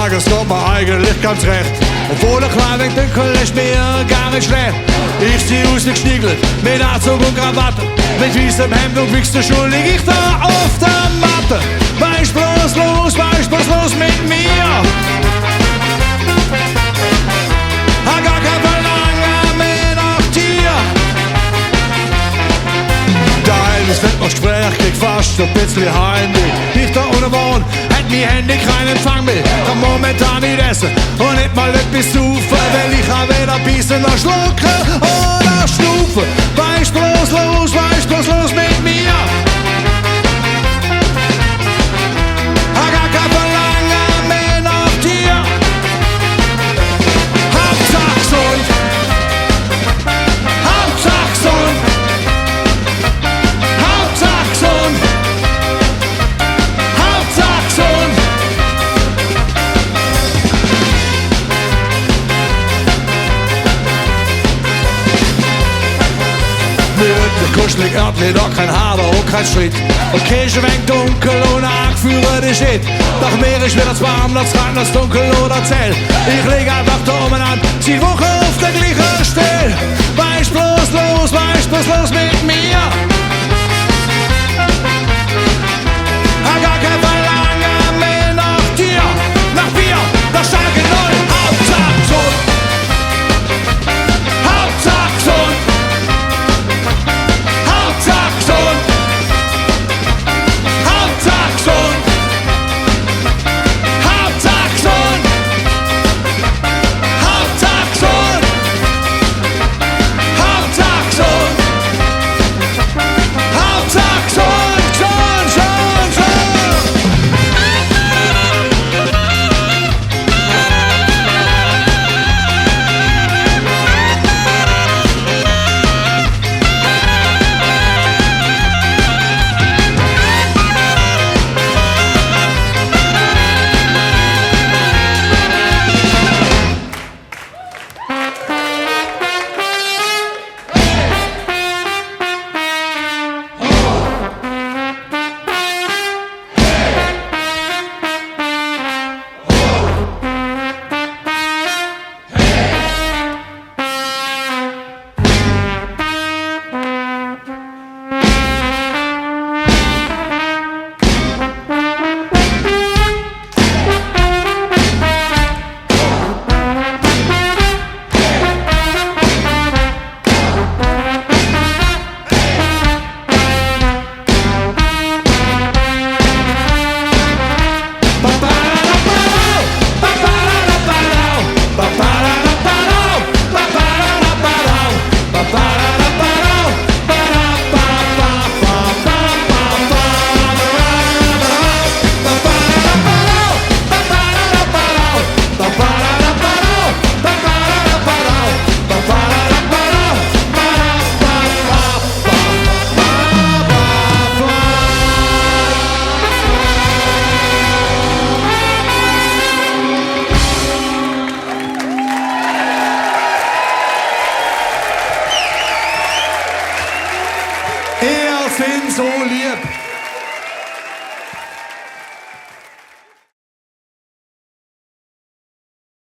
sagen, es geht mir eigentlich ganz recht. Obwohl der kleine Dünkel ist mir gar nicht schlecht. Ich zieh aus den Schniegel, mit Anzug und Krawatte, mit weißem Hemd und wichste Schuhe lieg ich da auf der Matte. Weißt bloß los mit mir. Hab gar kein Verlangen mehr nach dir. Geil, das Wettgespräch krieg fast ein bisschen Heimweh. Ich da ohne Wohn, hätt mi Handy keinen Empfang mehr. Kann momentan nicht essen und nicht mal etwas saufen, weil ich auch weder beißen noch schlucken oder schnaufen. Weißt bloß los mit mir. Hab gar kein Verlangen mehr nach dir. Hauptsache gesund, Hauptsache gesund, Hauptsache gesund, Hauptsache gesund. Kuschelig, örtlich, doch kein Hader und kein Schritt. Und Kirche wenig dunkel und angeführt ist it. Doch mir ist wieder das warm, das kalt, das dunkel oder zell. Ich lieg einfach da oben an, zieh Woche auf der gleichen Stelle. Weißt bloß los mit mir. Hab gar kein Verlangen mehr nach dir. Nach Bier, nach starke Null. Hauptsache gesund, Hauptsache gesund, Hauptsache gesund, Hauptsache gesund, Hauptsache gesund, Hauptsache gesund, Hauptsache gesund, Hauptsache gesund, gesund. Ich find so lieb.